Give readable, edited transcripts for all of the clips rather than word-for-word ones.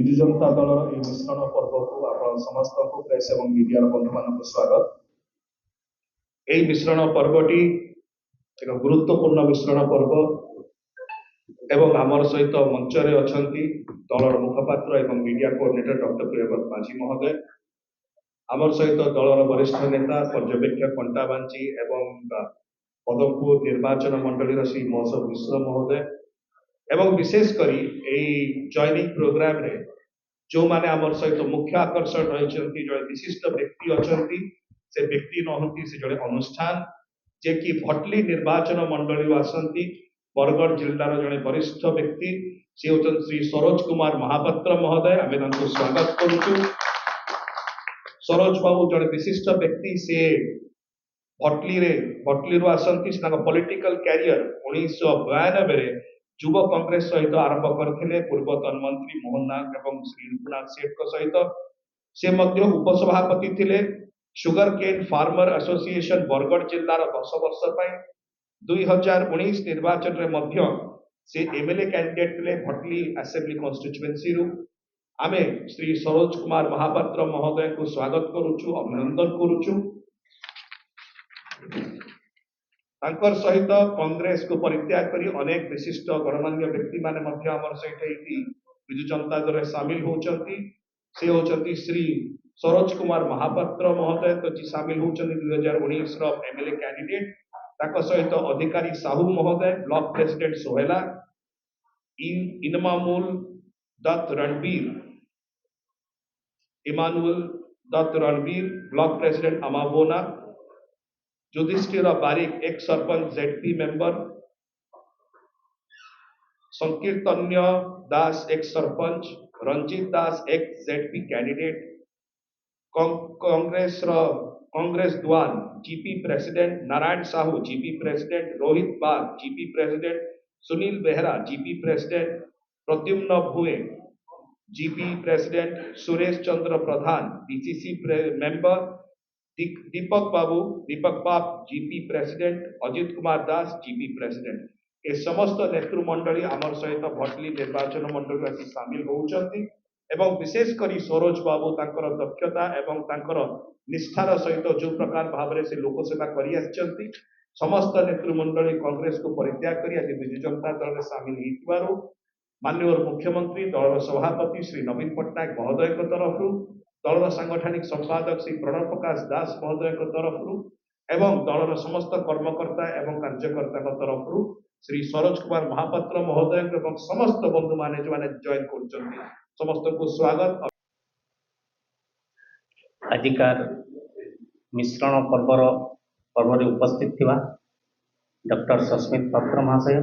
विजु जनता दल मिश्रण पर्व को आप समस्त प्रेस और मीडिया बंधु मान स्वागत। यही मिश्रण पर्वटी एक गुरुत्वपूर्ण मिश्रण पर्व एवं आमर सहित मंचरे अच्छा दलर मुखपात्र एवं मीडिया कोऑर्डिनेटर डॉक्टर प्रियव्रत माझी महोदय, आमर सहित दलर वरिष्ठ नेता पर्यवेक्षक कंटा बांची एवं पदमपुर निर्वाचन मंडली श्री मौसम मिश्र महोदय एवं विशेषकर जॉइनिंग प्रोग्राम रे जो माने आमर सहित मुख्य आकर्षण रही जो विशिष्ट व्यक्ति अच्छा से व्यक्ति नहंती से जड़े अनुष्ठान जे कि भटली निर्वाचन मंडली आसती बरगढ़ जिलार जड़े वरिष्ठ व्यक्ति सी होचन श्री सरोज कुमार महापात्र महोदय। आम स्वागत करुचु। सरोज बाबू जड़े विशिष्ट व्यक्ति से भटली आसती पॉलिटिकल कैरियर 1992 युव कांग्रेस सहित आरंभ करथिले पूर्वतन मंत्री मोहन नाग एवं श्री रघुनाथ सेठ सहित से मध्य उपसभापति थिले sugar cane farmer association Bargarh जिलार 10 वर्ष पई 2019 निर्वाचन रे मध्य से एमएलए कैंडिडेट थिले भटली असेंबली कॉन्स्टिट्यूएंसी रु। आमे श्री सरोज कुमार महापात्र महोदय को स्वागत करूछु, अभिनंदन करूछु। तांकर सहित कांग्रेस को परित्याग करी अनेक विशिष्ट गणमान्य व्यक्ति माने मध्य हमर सहित विजु जनता दल शामिल होचंती। से होचंती श्री सरोज कुमार महापात्र महोदय तो जी शामिल होचंती 2019 रो एमएलए कैंडिडेट। ताको सहित अधिकारी साहू महोदय, block president Sohela, Emmanuel Dutt Ranbir, block president Amabona, Yudhishthir Barik एक सरपंच जेडपी मेंबर, संकीर्तन्य दास एक सरपंच, रंजीत दास एक जेडपी कैंडिडेट, कांग्रेस द्वान GP president Narayan Sahu GP president, Rohit Bag GP president, Sunil Behera GP president, Pradyumna Bhue GP president, Suresh Chandra Pradhan DCC member, Deepak Bap GP president, Ajit Kumar Das GP president. ए समस्त नेतृमंडली आमर सहित भटली निर्वाचन मंडली आसी शामिल होउचंती एवं विशेषकर सरोज बाबू तांकर दक्षता एवं तांकर निष्ठार सहित जो प्रकार भाव से लोकसेवा करि आछंती समस्त नेतृमंडली कांग्रेस को परित्याग करी आज विजु जनता दल में शामिल होइतिबारु माननीय मुख्यमंत्री दल सभापति श्री नवीन पट्टनायक महोदय तरफ दलर सांगठनिक संपादक श्री प्रणव प्रकाश दास महोदय तरफ एवं दलर समस्त कर्मकर्ता एवं कार्यकर्ता तरफ श्री सरोज कुमार महापात्र महोदय एवं समस्त बंधु माने जो माने जॉइन कर समस्त को स्वागत। आजिकार मिश्रण पर्व उपस्थित थिबा डॉक्टर सस्मित पात्र महाशय,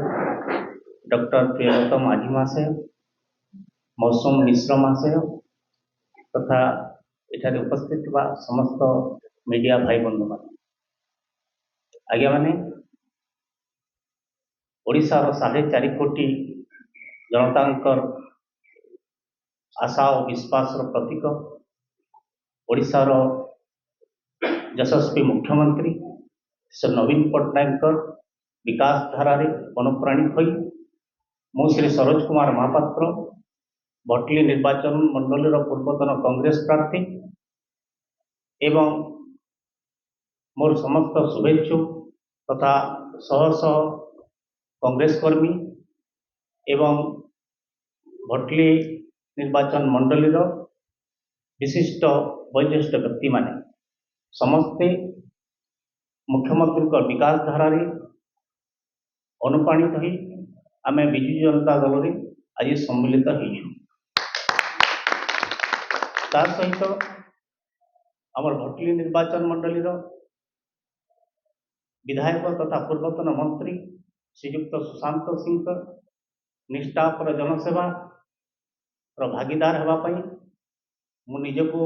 डॉक्टर प्रियव्रत माझी महाशय, मौसम मिश्र महाशय तथा एठारे उपस्थित थिबा समस्त मीडिया भाई बंधु मान आज्ञा माने ओडिशार 4.5 कोटी जनतांकर आशा और विश्वास प्रतीक ओडिशार यशस्वी मुख्यमंत्री श्री नवीन पट्टनायक विकास धारा अनुप्राणित होई मु श्री सरोज कुमार महापात्र भटली निर्वाचन मंडल पूर्वतन कांग्रेस प्रार्थी एवं मोर समस्त शुभेच्छु तथा शह कांग्रेस कर्मी एवं भटली निर्वाचन मंडली विशिष्ट वयोज्येष्ठ व्यक्ति माने समस्ते मुख्यमंत्री विकास धारा अनुप्राणित होई आमे विजु जनता दल रे आज सम्मिलित होइछु। तार सहित आमर भटली निर्वाचन मंडली विधायक तथा पूर्वतन मंत्री श्रीयुक्त सुशांत सिंह निष्ठापर जनसेवा भागीदार होगापाई मु निजको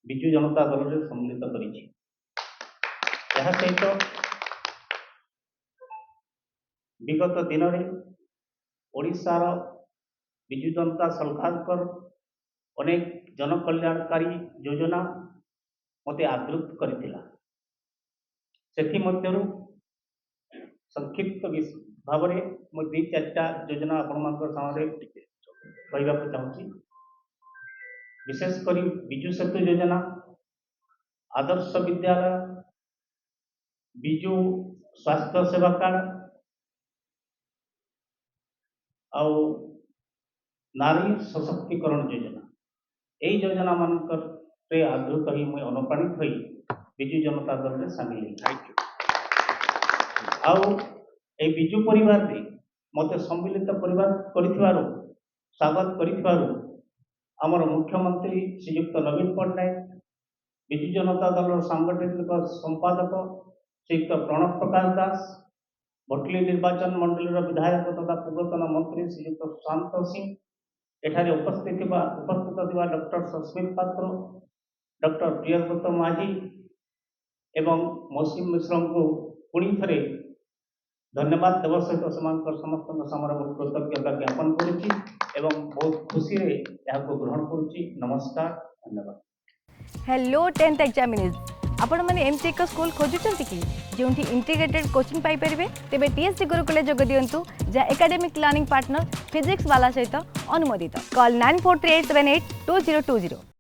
विजु जनता दल में सम्मिलित करिछि। यह सहित विगत दिन में ओडिशार विजु जनता सरकार अनेक जनकल्याणकारी योजना मते आदृत करथिला। सेथि मध्यरु संक्षिप्त भाव में मुझे 2-4 योजना आपण सामने कहवाक चाहूँगी। विशेषकर विजु सेतु योजना, आदर्श विद्यालय, विजु स्वास्थ्य सेवा कार्ड आउ नारी सशक्तिकरण योजना, यही योजना मानकर आदृत ही मुझे अनुप्राणित हुई विजु जनता दल में सामिल आउ ए विजु परिवार रे मते सम्मिलित परिवार करिथिबारो स्वागत करिथिबारो हमर मुख्यमंत्री श्रीयुक्त नवीन पट्टनायक, विजु जनता दल सांगठनिक संपादक श्रीयुक्त प्रणव प्रकाश दास, भटली निर्वाचन मंडल विधायक तथा पूर्वतन मंत्री श्रीयुक्त शांत सिंह, एठारे उपस्थित डॉक्टर सस्मित पात्र, डॉक्टर प्रियव्रत माझी एवं मौसीम मिश्र को पुणी थे धन्यवाद देव सहित समस्त सामने कृतज्ञता ज्ञापन करुच्ची एवं बहुत खुशी रे यहाँ ग्रहण करुच्ची। नमस्कार, धन्यवाद। हेलो 10th एग्जामिनीज आपण माने एमटी एक स्कूल खोजुचंती कि जोंठी इंटीग्रेटेड कोचिंग पाई परिबे तेबे टीएसडी गुरुकुले जोग दियंतु जा एकेडमिक लर्निंग पार्टनर फिजिक्स वाला सहित अनुमोदित। कॉल 9438782020।